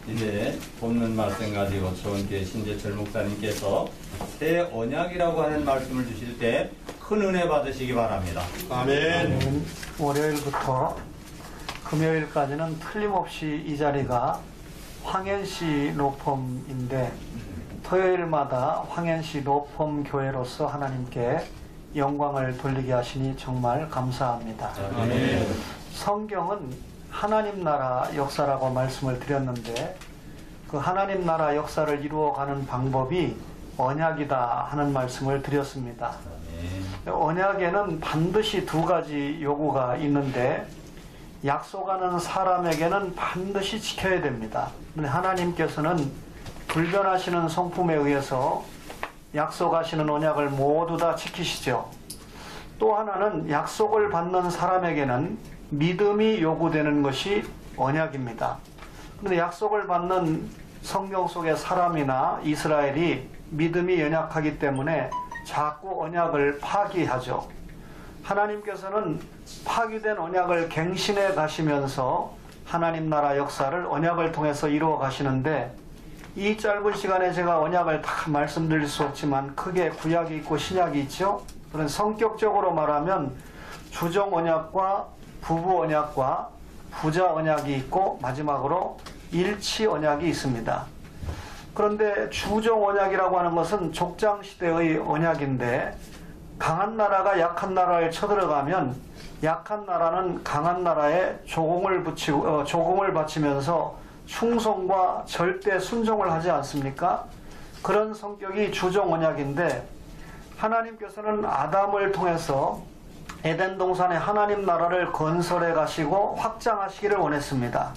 이제 본문 말씀 가지고 좋은교회 신재철 목사님께서 새 언약이라고 하는 말씀을 주실 때 큰 은혜 받으시기 바랍니다. 아멘. 월요일부터 금요일까지는 틀림없이 이 자리가 황현시 노폼인데 토요일마다 황현시 노폼 교회로서 하나님께 영광을 돌리게 하시니 정말 감사합니다. 아멘. 성경은 하나님 나라 역사라고 말씀을 드렸는데 그 하나님 나라 역사를 이루어가는 방법이 언약이다 하는 말씀을 드렸습니다. 언약에는 반드시 두 가지 요구가 있는데 약속하는 사람에게는 반드시 지켜야 됩니다. 하나님께서는 불변하시는 성품에 의해서 약속하시는 언약을 모두 다 지키시죠. 또 하나는 약속을 받는 사람에게는 믿음이 요구되는 것이 언약입니다. 그런데 약속을 받는 성경 속의 사람이나 이스라엘이 믿음이 연약하기 때문에 자꾸 언약을 파기하죠. 하나님께서는 파기된 언약을 갱신해 가시면서 하나님 나라 역사를 언약을 통해서 이루어 가시는데 이 짧은 시간에 제가 언약을 다 말씀드릴 수 없지만 크게 구약이 있고 신약이 있죠. 그런 성격적으로 말하면 주정 언약과 부부 언약과 부자 언약이 있고 마지막으로 일치 언약이 있습니다. 그런데 주정 언약이라고 하는 것은 족장 시대의 언약인데 강한 나라가 약한 나라에 쳐들어가면 약한 나라는 강한 나라에 조공을 바치면서 충성과 절대 순종을 하지 않습니까? 그런 성격이 주정 언약인데 하나님께서는 아담을 통해서 에덴 동산에 하나님 나라를 건설해 가시고 확장하시기를 원했습니다.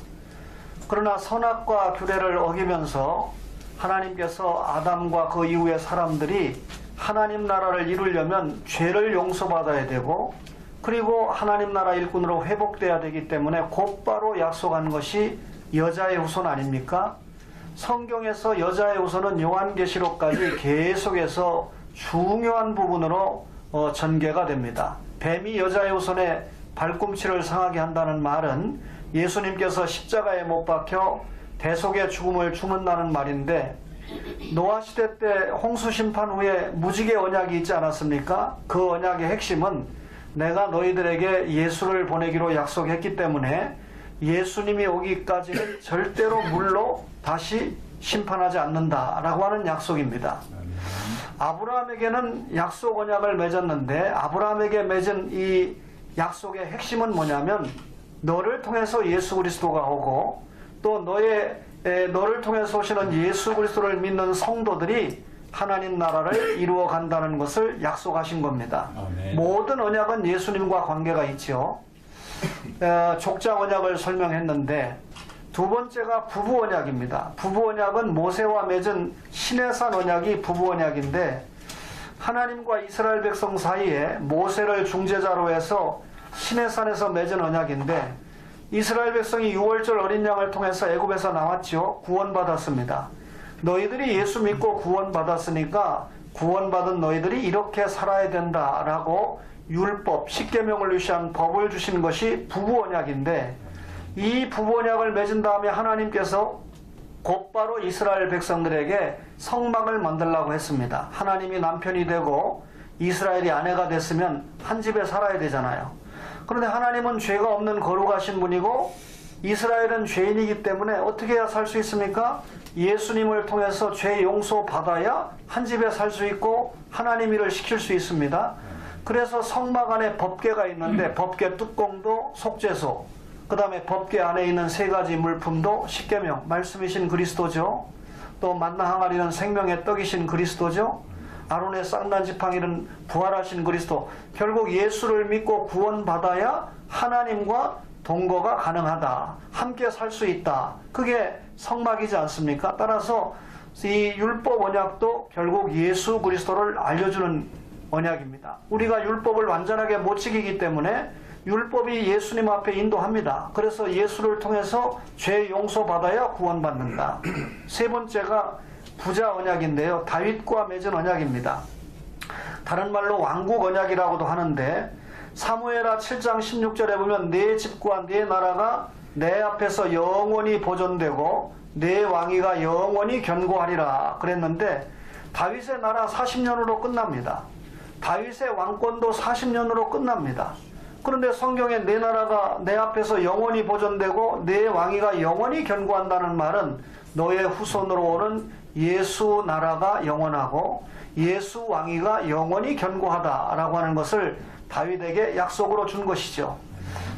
그러나 선악과 규례를 어기면서 하나님께서 아담과 그 이후의 사람들이 하나님 나라를 이루려면 죄를 용서받아야 되고 그리고 하나님 나라 일꾼으로 회복돼야 되기 때문에 곧바로 약속한 것이 여자의 후손 아닙니까? 성경에서 여자의 후손은 요한계시록까지 계속해서 중요한 부분으로 전개가 됩니다. 뱀이 여자의 후손의 발꿈치를 상하게 한다는 말은 예수님께서 십자가에 못 박혀 대속의 죽음을 주문다는 말인데 노아 시대 때 홍수 심판 후에 무지개 언약이 있지 않았습니까? 그 언약의 핵심은 내가 너희들에게 예수를 보내기로 약속했기 때문에 예수님이 오기까지는 절대로 물로 다시 심판하지 않는다라고 하는 약속입니다. 아브라함에게는 약속 언약을 맺었는데 아브라함에게 맺은 이 약속의 핵심은 뭐냐면 너를 통해서 예수 그리스도가 오고 또 너를 통해서 오시는 예수 그리스도를 믿는 성도들이 하나님 나라를 이루어 간다는 것을 약속하신 겁니다. 아멘. 모든 언약은 예수님과 관계가 있죠. 족장 언약을 설명했는데 두 번째가 부부 언약입니다. 부부 언약은 모세와 맺은 시내산 언약이 부부 언약인데 하나님과 이스라엘 백성 사이에 모세를 중재자로 해서 시내산에서 맺은 언약인데 이스라엘 백성이 유월절 어린 양을 통해서 애굽에서 나왔죠. 구원받았습니다. 너희들이 예수 믿고 구원받았으니까 구원받은 너희들이 이렇게 살아야 된다라고 율법, 십계명을 위시한 법을 주신 것이 부부 언약인데 이 부부 언약을 맺은 다음에 하나님께서 곧바로 이스라엘 백성들에게 성막을 만들라고 했습니다. 하나님이 남편이 되고 이스라엘이 아내가 됐으면 한 집에 살아야 되잖아요. 그런데 하나님은 죄가 없는 거룩하신 분이고 이스라엘은 죄인이기 때문에 어떻게 해야 살 수 있습니까? 예수님을 통해서 죄 용서 받아야 한 집에 살 수 있고 하나님 일을 시킬 수 있습니다. 그래서 성막 안에 법궤가 있는데 법궤 뚜껑도 속죄소, 그 다음에 법궤 안에 있는 세 가지 물품도 십계명, 말씀이신 그리스도죠. 또 만나 항아리는 생명의 떡이신 그리스도죠. 아론의 쌍난 지팡이는 부활하신 그리스도. 결국 예수를 믿고 구원받아야 하나님과 동거가 가능하다. 함께 살 수 있다. 그게 성막이지 않습니까? 따라서 이 율법 언약도 결국 예수 그리스도를 알려주는 언약입니다. 우리가 율법을 완전하게 못 지키기 때문에 율법이 예수님 앞에 인도합니다. 그래서 예수를 통해서 죄 용서받아야 구원받는다. 세 번째가 부자 언약인데요. 다윗과 맺은 언약입니다. 다른 말로 왕국 언약이라고도 하는데 사무엘하 7장 16절에 보면 내 집과 내 나라가 내 앞에서 영원히 보존되고 내 왕위가 영원히 견고하리라 그랬는데 다윗의 나라 40년으로 끝납니다. 다윗의 왕권도 40년으로 끝납니다. 그런데 성경에 내 나라가 내 앞에서 영원히 보존되고 내 왕위가 영원히 견고한다는 말은 너의 후손으로 오는 예수 나라가 영원하고 예수 왕위가 영원히 견고하다라고 하는 것을 다윗에게 약속으로 준 것이죠.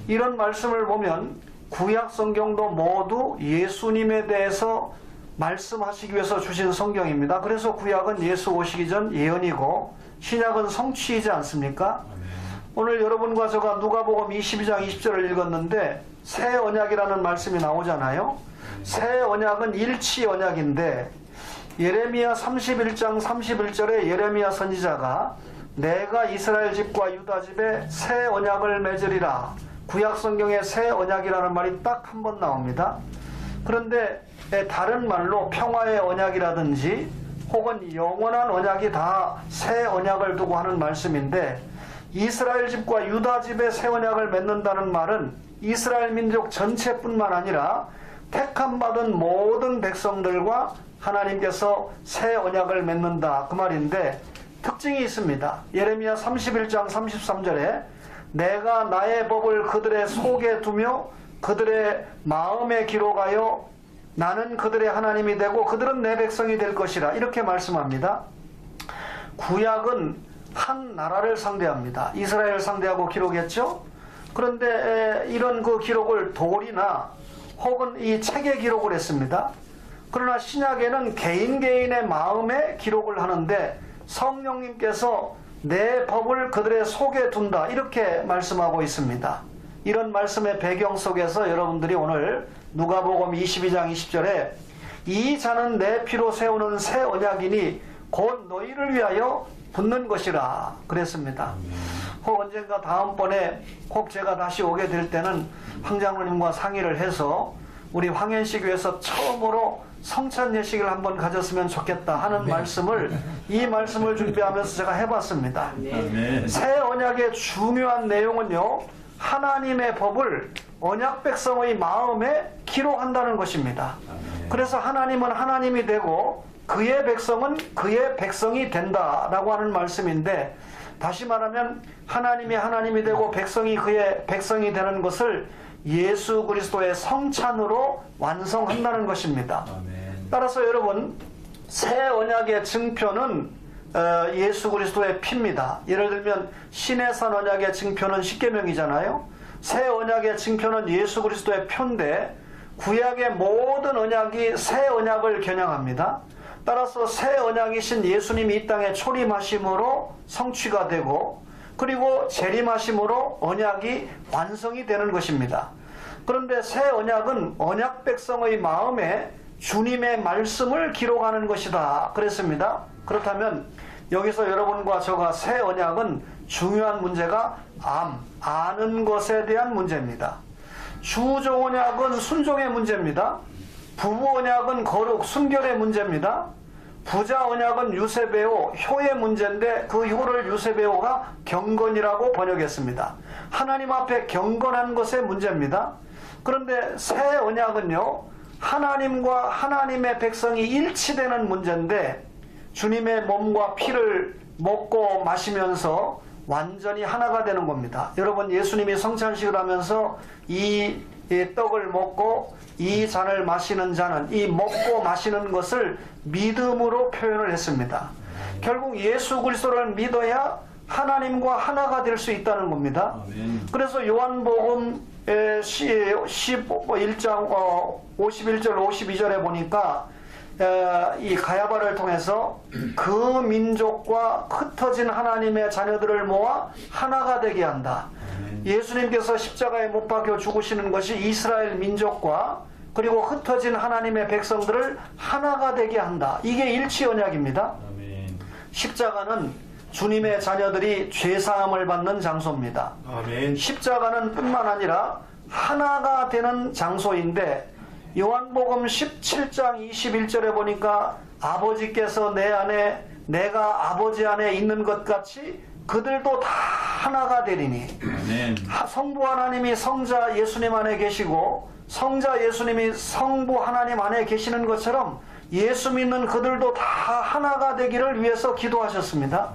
이런 말씀을 보면 구약 성경도 모두 예수님에 대해서 말씀하시기 위해서 주신 성경입니다. 그래서 구약은 예수 오시기 전 예언이고 신약은 성취이지 않습니까? 오늘 여러분과 제가 누가복음 22장 20절을 읽었는데 새 언약이라는 말씀이 나오잖아요. 새 언약은 일치 언약인데 예레미야 31장 31절에 예레미야 선지자가 내가 이스라엘 집과 유다 집에 새 언약을 맺으리라. 구약 성경에 새 언약이라는 말이 딱 한 번 나옵니다. 그런데 다른 말로 평화의 언약이라든지 혹은 영원한 언약이 다 새 언약을 두고 하는 말씀인데 이스라엘 집과 유다 집에 새 언약을 맺는다는 말은 이스라엘 민족 전체뿐만 아니라 택함 받은 모든 백성들과 하나님께서 새 언약을 맺는다 그 말인데 특징이 있습니다. 예레미야 31장 33절에 내가 나의 법을 그들의 속에 두며 그들의 마음에 기록하여 나는 그들의 하나님이 되고 그들은 내 백성이 될 것이라 이렇게 말씀합니다. 구약은 한 나라를 상대합니다. 이스라엘을 상대하고 기록했죠. 그런데 이런 그 기록을 돌이나 혹은 이 책에 기록을 했습니다. 그러나 신약에는 개인 개인의 마음에 기록을 하는데 성령님께서 내 법을 그들의 속에 둔다 이렇게 말씀하고 있습니다. 이런 말씀의 배경 속에서 여러분들이 오늘 누가복음 22장 20절에 이 자는 내 피로 세우는 새 언약이니 곧 너희를 위하여 붙는 것이라 그랬습니다. 혹 언젠가 다음번에 혹 제가 다시 오게 될 때는 황장로님과 상의를 해서 우리 황현식 교회에서 처음으로 성찬 예식을 한번 가졌으면 좋겠다 하는 이 말씀을 준비하면서 제가 해봤습니다. 새 언약의 중요한 내용은요, 하나님의 법을 언약 백성의 마음에 기록한다는 것입니다. 그래서 하나님은 하나님이 되고 그의 백성은 그의 백성이 된다라고 하는 말씀인데, 다시 말하면 하나님이 하나님이 되고 백성이 그의 백성이 되는 것을 예수 그리스도의 성찬으로 완성한다는 것입니다. 따라서 여러분, 새 언약의 증표는 예수 그리스도의 피입니다. 예를 들면 시내산 언약의 증표는 십계명이잖아요. 새 언약의 증표는 예수 그리스도의 표인데 구약의 모든 언약이 새 언약을 겨냥합니다. 따라서 새 언약이신 예수님이 이 땅에 초림하심으로 성취가 되고, 그리고 재림하심으로 언약이 완성이 되는 것입니다. 그런데 새 언약은 언약 백성의 마음에 주님의 말씀을 기록하는 것이다 그랬습니다. 그렇다면 여기서 여러분과 저가 새 언약은 중요한 문제가 아는 것에 대한 문제입니다. 주종 언약은 순종의 문제입니다. 부부 언약은 거룩 순결의 문제입니다. 부자 언약은 유세배오 효의 문제인데 그 효를 유세배오가 경건이라고 번역했습니다. 하나님 앞에 경건한 것의 문제입니다. 그런데 새 언약은요, 하나님과 하나님의 백성이 일치되는 문제인데 주님의 몸과 피를 먹고 마시면서 완전히 하나가 되는 겁니다. 여러분, 예수님이 성찬식을 하면서 이 떡을 먹고 이 잔을 마시는 자는, 이 먹고 마시는 것을 믿음으로 표현을 했습니다. 결국 예수 그리스도를 믿어야 하나님과 하나가 될 수 있다는 겁니다. 그래서 요한복음 11장 51절 52절에 보니까 이 가야바를 통해서 그 민족과 흩어진 하나님의 자녀들을 모아 하나가 되게 한다. 예수님께서 십자가에 못 박혀 죽으시는 것이 이스라엘 민족과 그리고 흩어진 하나님의 백성들을 하나가 되게 한다. 이게 일치 언약입니다. 십자가는 주님의 자녀들이 죄사함을 받는 장소입니다. 십자가는 뿐만 아니라 하나가 되는 장소인데, 요한복음 17장 21절에 보니까 아버지께서 내 안에 내가 아버지 안에 있는 것 같이 그들도 다 하나가 되리니, 성부 하나님이 성자 예수님 안에 계시고 성자 예수님이 성부 하나님 안에 계시는 것처럼 예수 믿는 그들도 다 하나가 되기를 위해서 기도하셨습니다.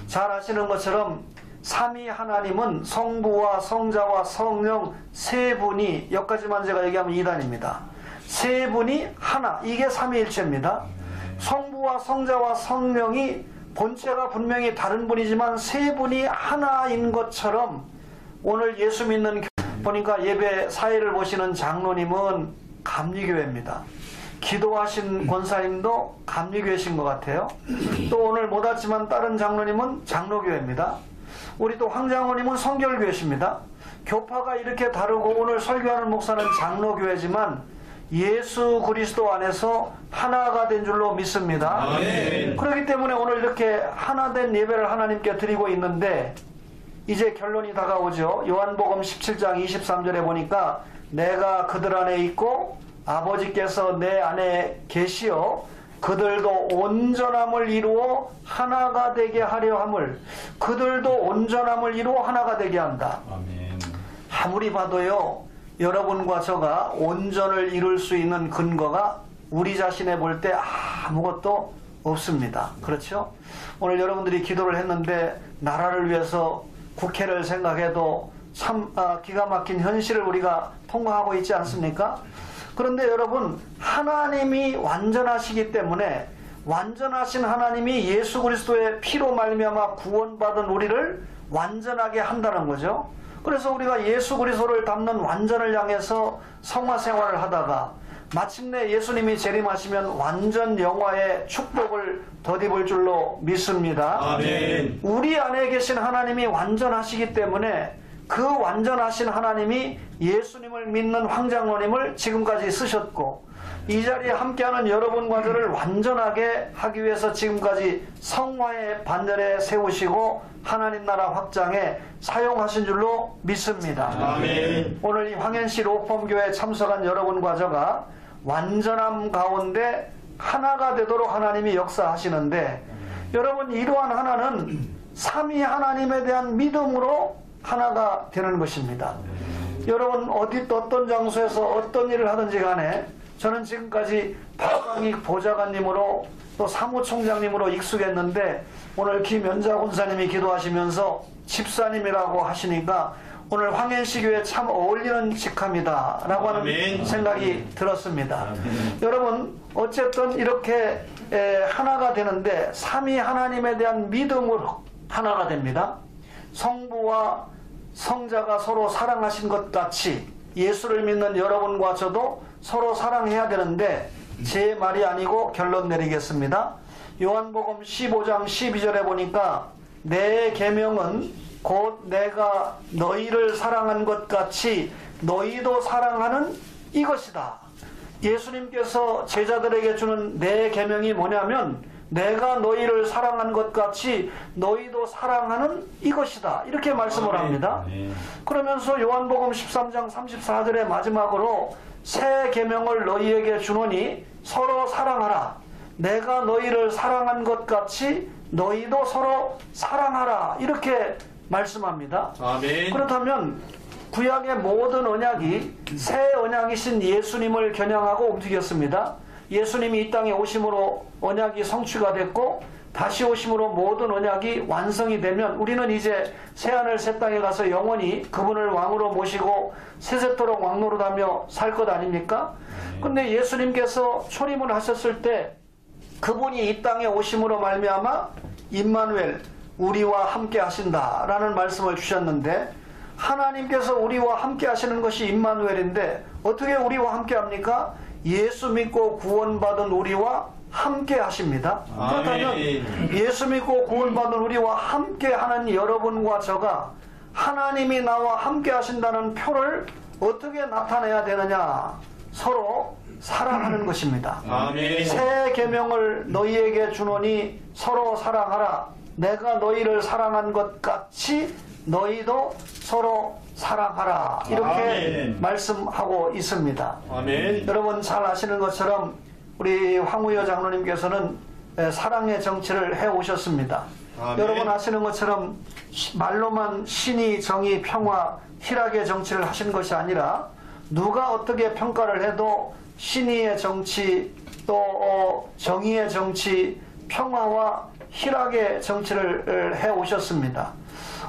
잘 아시는 것처럼 삼위 하나님은 성부와 성자와 성령 세 분이, 여기까지만 제가 얘기하면 이단입니다. 세 분이 하나, 이게 삼위일체입니다. 성부와 성자와 성령이 본체가 분명히 다른 분이지만 세 분이 하나인 것처럼, 오늘 예수 믿는 보니까 예배 사회를 보시는 장로님은 감리교회입니다. 기도하신 권사님도 감리교회신 것 같아요. 또 오늘 못 왔지만 다른 장로님은 장로교회입니다. 우리 또 황장로님은 성결교회십니다. 교파가 이렇게 다르고 오늘 설교하는 목사는 장로교회지만 예수 그리스도 안에서 하나가 된 줄로 믿습니다. 아멘. 그렇기 때문에 오늘 이렇게 하나된 예배를 하나님께 드리고 있는데, 이제 결론이 다가오죠. 요한복음 17장 23절에 보니까 내가 그들 안에 있고 아버지께서 내 안에 계시어 그들도 온전함을 이루어 하나가 되게 하려 함을, 그들도 온전함을 이루어 하나가 되게 한다. 아멘. 아무리 봐도요, 여러분과 저가 온전을 이룰 수 있는 근거가 우리 자신에 볼 때 아무것도 없습니다. 그렇죠? 오늘 여러분들이 기도를 했는데 나라를 위해서 국회를 생각해도 참 기가 막힌 현실을 우리가 통과하고 있지 않습니까? 그런데 여러분, 하나님이 완전하시기 때문에 완전하신 하나님이 예수 그리스도의 피로 말미암아 구원받은 우리를 완전하게 한다는 거죠. 그래서 우리가 예수 그리스도를 닮는 완전을 향해서 성화 생활을 하다가 마침내 예수님이 재림하시면 완전 영화의 축복을 덧입을 줄로 믿습니다. 아멘. 우리 안에 계신 하나님이 완전하시기 때문에 그 완전하신 하나님이 예수님을 믿는 황장로님을 지금까지 쓰셨고, 이 자리에 함께하는 여러분과 저를 완전하게 하기 위해서 지금까지 성화의 반열에 세우시고 하나님 나라 확장에 사용하신 줄로 믿습니다. 아멘. 오늘 이 황현시 로펌교회에 참석한 여러분과 저가 완전함 가운데 하나가 되도록 하나님이 역사하시는데, 여러분, 이러한 하나는 삼위 하나님에 대한 믿음으로 하나가 되는 것입니다. 여러분, 어떤 장소에서 어떤 일을 하든지 간에 저는 지금까지 박광익 보좌관님으로 또 사무총장님으로 익숙했는데, 오늘 김연자 권사님이 기도하시면서 집사님이라고 하시니까 오늘 황현시 교회에 참 어울리는 직함이다 라고 하는 아멘. 생각이 들었습니다. 아멘. 여러분, 어쨌든 이렇게 하나가 되는데 삼위 하나님에 대한 믿음으로 하나가 됩니다. 성부와 성자가 서로 사랑하신 것 같이 예수를 믿는 여러분과 저도 서로 사랑해야 되는데, 제 말이 아니고 결론 내리겠습니다. 요한복음 15장 12절에 보니까 내 계명은 곧 내가 너희를 사랑한 것 같이 너희도 사랑하는 이것이다. 예수님께서 제자들에게 주는 내 계명이 뭐냐면, 내가 너희를 사랑한 것 같이 너희도 사랑하는 이것이다, 이렇게 말씀을 합니다. 그러면서 요한복음 13장 34절의 마지막으로 새 계명을 너희에게 주노니 서로 사랑하라. 내가 너희를 사랑한 것 같이 너희도 서로 사랑하라, 이렇게 말씀합니다. 아멘. 그렇다면 구약의 모든 언약이 새 언약이신 예수님을 겨냥하고 움직였습니다. 예수님이 이 땅에 오심으로 언약이 성취가 됐고, 다시 오심으로 모든 언약이 완성이 되면 우리는 이제 새하늘 새 땅에 가서 영원히 그분을 왕으로 모시고 세세토록 왕노릇하며 살 것 아닙니까? 근데 예수님께서 초림을 하셨을 때 그분이 이 땅에 오심으로 말미암아 임마누엘, 우리와 함께 하신다라는 말씀을 주셨는데, 하나님께서 우리와 함께 하시는 것이 임마누엘인데 어떻게 우리와 함께 합니까? 예수 믿고 구원받은 우리와 함께 하십니다. 그렇다면 예수 믿고 구원받은 우리와 함께 하는 여러분과 저가 하나님이 나와 함께 하신다는 표를 어떻게 나타내야 되느냐? 서로 사랑하는 것입니다. 아멘. 새 계명을 너희에게 주노니 서로 사랑하라. 내가 너희를 사랑한 것 같이 너희도 서로 사랑하라, 이렇게 아멘. 말씀하고 있습니다. 아멘. 여러분 잘 아시는 것처럼 우리 황우여 장로님께서는 사랑의 정치를 해오셨습니다. 아멘. 여러분 아시는 것처럼 말로만 신의, 정의, 평화, 희락의 정치를 하신 것이 아니라 누가 어떻게 평가를 해도 신의의 정치, 또 정의의 정치, 평화와 희락의 정치를 해 오셨습니다.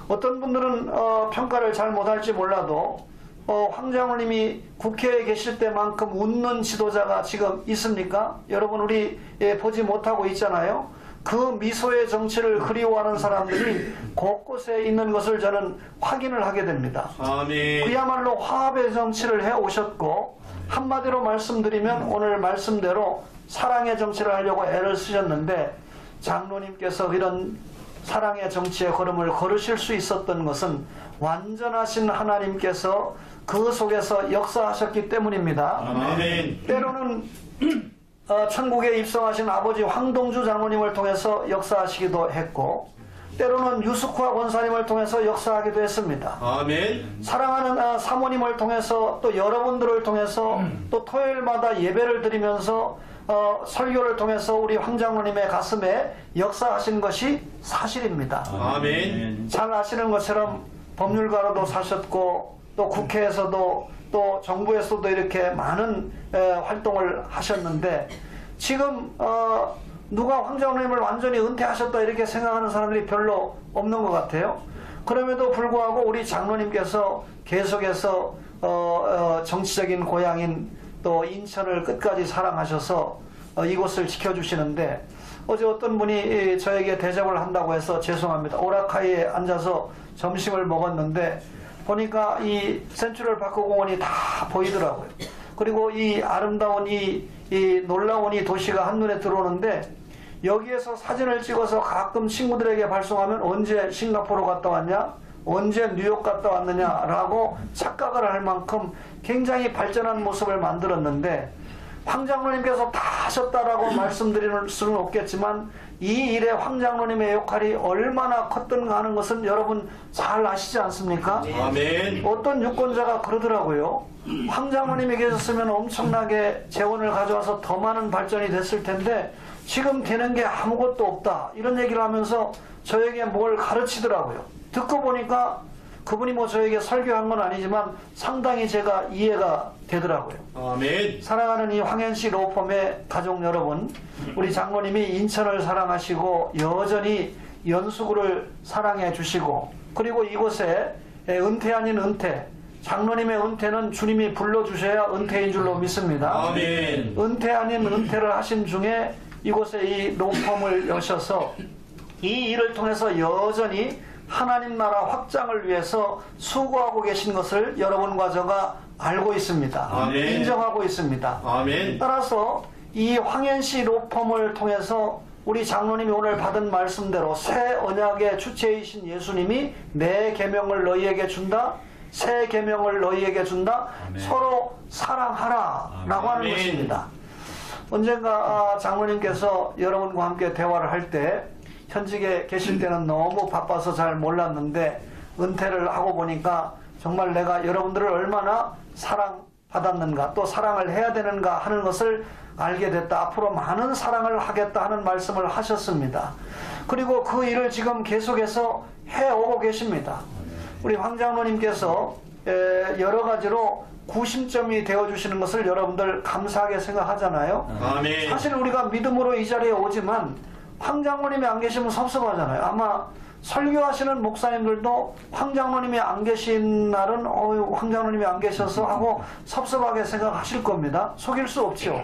어떤 분들은 평가를 잘 못할지 몰라도 황장로님이 국회에 계실 때만큼 웃는 지도자가 지금 있습니까? 여러분 우리 보지 못하고 있잖아요. 그 미소의 정치를 그리워하는 사람들이 곳곳에 있는 것을 저는 확인을 하게 됩니다. 아멘. 그야말로 화합의 정치를 해 오셨고, 한마디로 말씀드리면 오늘 말씀대로 사랑의 정치를 하려고 애를 쓰셨는데, 장로님께서 이런 사랑의 정치의 걸음을 걸으실 수 있었던 것은 완전하신 하나님께서 그 속에서 역사하셨기 때문입니다. 아멘. 때로는 천국에 입성하신 아버지 황동주 장로님을 통해서 역사하시기도 했고, 때로는 유스쿠아 권사님을 통해서 역사하기도 했습니다. 아멘. 사랑하는 사모님을 통해서, 또 여러분들을 통해서, 또 토요일마다 예배를 드리면서 설교를 통해서 우리 황장로님의 가슴에 역사하신 것이 사실입니다. 아멘. 잘 아시는 것처럼 법률가로도 사셨고, 또 국회에서도, 또 정부에서도 이렇게 많은 활동을 하셨는데, 지금 누가 황장로님을 완전히 은퇴하셨다 이렇게 생각하는 사람들이 별로 없는 것 같아요. 그럼에도 불구하고 우리 장로님께서 계속해서 정치적인 고향인 또 인천을 끝까지 사랑하셔서 이곳을 지켜주시는데, 어제 어떤 분이 저에게 대접을 한다고 해서 죄송합니다. 오라카이에 앉아서 점심을 먹었는데 보니까 이 센트럴 파크 공원이 다 보이더라고요. 그리고 이 아름다운 이 놀라운 이 도시가 한눈에 들어오는데, 여기에서 사진을 찍어서 가끔 친구들에게 발송하면 언제 싱가포르 갔다 왔냐? 언제 뉴욕 갔다 왔느냐라고 착각을 할 만큼 굉장히 발전한 모습을 만들었는데, 황장로님께서 다 하셨다라고 말씀드릴 수는 없겠지만 이 일에 황장로님의 역할이 얼마나 컸던가 하는 것은 여러분 잘 아시지 않습니까? 아멘. 어떤 유권자가 그러더라고요. 황장로님이 계셨으면 엄청나게 재원을 가져와서 더 많은 발전이 됐을 텐데 지금 되는 게 아무것도 없다, 이런 얘기를 하면서 저에게 뭘 가르치더라고요. 듣고 보니까 그분이 뭐 저에게 설교한 건 아니지만 상당히 제가 이해가 되더라고요. 아멘. 사랑하는 이 황현씨 로펌의 가족 여러분, 우리 장로님이 인천을 사랑하시고 여전히 연수구를 사랑해 주시고, 그리고 이곳에 은퇴 아닌 은퇴, 장로님의 은퇴는 주님이 불러주셔야 은퇴인 줄로 믿습니다. 아멘. 은퇴 아닌 은퇴를 하신 중에 이곳에 이 로펌을 여셔서 이 일을 통해서 여전히 하나님 나라 확장을 위해서 수고하고 계신 것을 여러분과 제가 알고 있습니다. 아멘. 인정하고 있습니다. 아멘. 따라서 이 황현씨 로펌을 통해서 우리 장로님이 오늘 받은 말씀대로 새 언약의 주체이신 예수님이 내 계명을 너희에게 준다, 새 계명을 너희에게 준다, 아멘. 서로 사랑하라 라고 하는 아멘. 것입니다. 언젠가 장로님께서 여러분과 함께 대화를 할 때, 현직에 계실 때는 너무 바빠서 잘 몰랐는데 은퇴를 하고 보니까 정말 내가 여러분들을 얼마나 사랑받았는가, 또 사랑을 해야 되는가 하는 것을 알게 됐다. 앞으로 많은 사랑을 하겠다 하는 말씀을 하셨습니다. 그리고 그 일을 지금 계속해서 해오고 계십니다. 우리 황장로님께서 여러 가지로 구심점이 되어주시는 것을 여러분들 감사하게 생각하잖아요. 아멘. 사실 우리가 믿음으로 이 자리에 오지만 황장로님이 안 계시면 섭섭하잖아요. 아마 설교하시는 목사님들도 황장로님이 안 계신 날은 황장로님이 안 계셔서 하고 섭섭하게 생각하실 겁니다. 속일 수 없죠.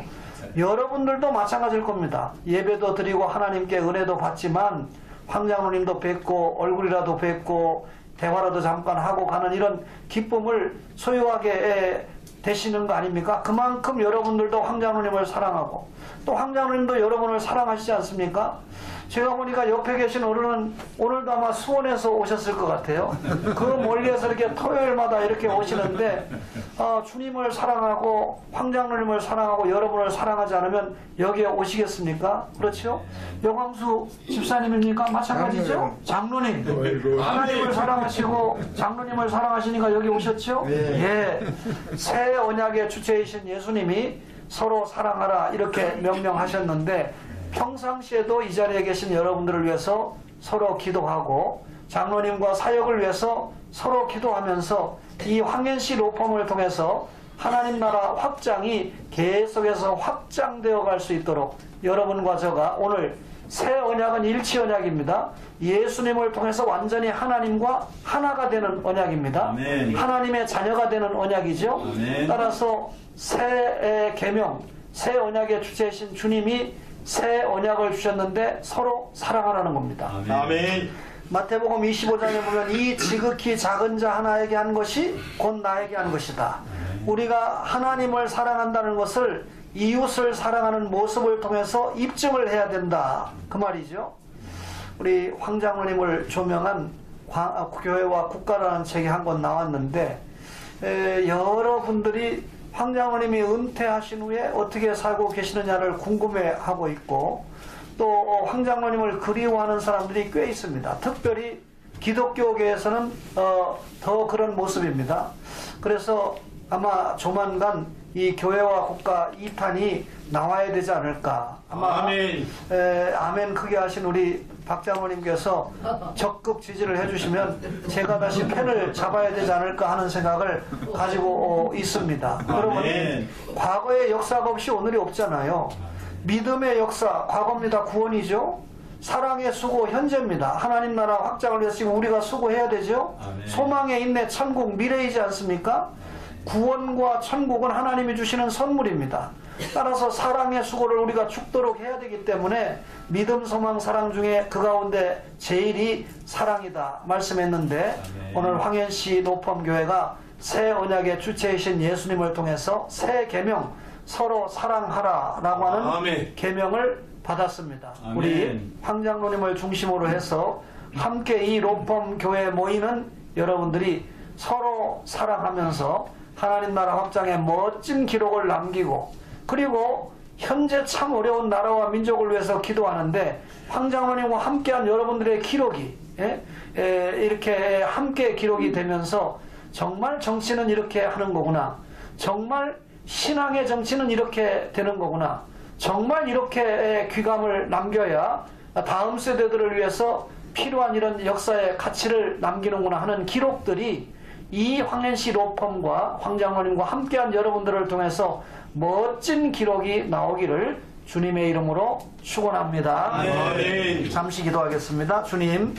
여러분들도 마찬가지일 겁니다. 예배도 드리고 하나님께 은혜도 받지만 황장로님도 뵙고 얼굴이라도 뵙고 대화라도 잠깐 하고 가는 이런 기쁨을 소유하게 되시는 거 아닙니까? 그만큼 여러분들도 황장로님을 사랑하고 또 황장로님도 여러분을 사랑하시지 않습니까? 제가 보니까 옆에 계신 어른은 오늘도 아마 수원에서 오셨을 것 같아요. 그 멀리에서 이렇게 토요일마다 이렇게 오시는데 주님을 사랑하고 황장로님을 사랑하고 여러분을 사랑하지 않으면 여기에 오시겠습니까? 그렇죠? 여광수 집사님입니까? 마찬가지죠? 장로님. 하나님을 사랑하시고 장로님을 사랑하시니까 여기 오셨죠? 예. 새 언약의 주체이신 예수님이 서로 사랑하라 이렇게 명령하셨는데, 평상시에도 이 자리에 계신 여러분들을 위해서 서로 기도하고 장로님과 사역을 위해서 서로 기도하면서 이 황현씨 로펌을 통해서 하나님 나라 확장이 계속해서 확장되어 갈 수 있도록 여러분과 저가 오늘 새 언약은 일치 언약입니다. 예수님을 통해서 완전히 하나님과 하나가 되는 언약입니다. 아멘. 하나님의 자녀가 되는 언약이죠. 아멘. 따라서 새 계명, 새 언약의 주체이신 주님이 새 언약을 주셨는데 서로 사랑하라는 겁니다. 아멘. 마태복음 25장에 보면 이 지극히 작은 자 하나에게 한 것이 곧 나에게 한 것이다. 우리가 하나님을 사랑한다는 것을 이웃을 사랑하는 모습을 통해서 입증을 해야 된다. 그 말이죠. 우리 황장로님을 조명한 교회와 국가라는 책이 한 권 나왔는데 여러분들이 황장로님이 은퇴하신 후에 어떻게 살고 계시느냐를 궁금해하고 있고 또 황장로님을 그리워하는 사람들이 꽤 있습니다. 특별히 기독교계에서는 더 그런 모습입니다. 그래서 아마 조만간 이 교회와 국가 2탄이 나와야 되지 않을까. 아마 아멘. 아멘 크게 하신 우리 박장로님께서 적극 지지를 해주시면 제가 다시 펜을 잡아야 되지 않을까 하는 생각을 가지고 있습니다. 여러분, 과거의 역사가 없이 오늘이 없잖아요. 믿음의 역사, 과거입니다. 구원이죠. 사랑의 수고, 현재입니다. 하나님 나라 확장을 위해서 지금 우리가 수고해야 되죠. 아멘. 소망의 인내, 천국, 미래이지 않습니까? 구원과 천국은 하나님이 주시는 선물입니다. 따라서 사랑의 수고를 우리가 죽도록 해야 되기 때문에 믿음, 소망, 사랑 중에 그 가운데 제일이 사랑이다 말씀했는데 오늘 황현시 노펌교회가 새 언약의 주체이신 예수님을 통해서 새 계명, 서로 사랑하라라고 하는 아멘. 계명을 받았습니다. 아멘. 우리 황장로님을 중심으로 해서 함께 이 노펌교회에 모이는 여러분들이 서로 사랑하면서 하나님 나라 확장에 멋진 기록을 남기고 그리고 현재 참 어려운 나라와 민족을 위해서 기도하는데 황장로님과 함께한 여러분들의 기록이 이렇게 함께 기록이 되면서 정말 정치는 이렇게 하는 거구나. 정말 신앙의 정치는 이렇게 되는 거구나. 정말 이렇게 귀감을 남겨야 다음 세대들을 위해서 필요한 이런 역사의 가치를 남기는구나 하는 기록들이 이 황현시 로펌과 황장로님과 함께한 여러분들을 통해서 멋진 기록이 나오기를 주님의 이름으로 축원합니다. 아멘. 잠시 기도하겠습니다. 주님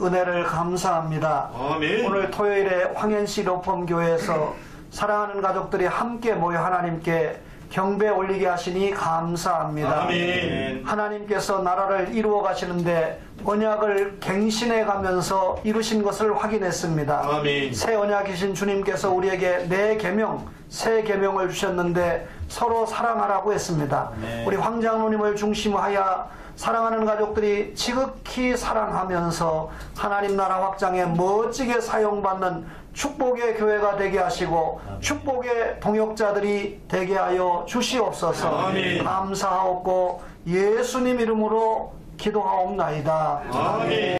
은혜를 감사합니다. 아멘. 오늘 토요일에 황현시 로펌교회에서 사랑하는 가족들이 함께 모여 하나님께 경배 올리게 하시니 감사합니다. 아멘. 하나님께서 나라를 이루어 가시는데 언약을 갱신해 가면서 이루신 것을 확인했습니다. 아멘. 새 언약이신 주님께서 우리에게 내 계명, 새 계명을 주셨는데 서로 사랑하라고 했습니다. 아멘. 우리 황장로님을 중심하여 사랑하는 가족들이 지극히 사랑하면서 하나님 나라 확장에 멋지게 사용받는 축복의 교회가 되게 하시고 축복의 동역자들이 되게 하여 주시옵소서. 아멘. 감사하옵고 예수님 이름으로 기도하옵나이다. 아멘.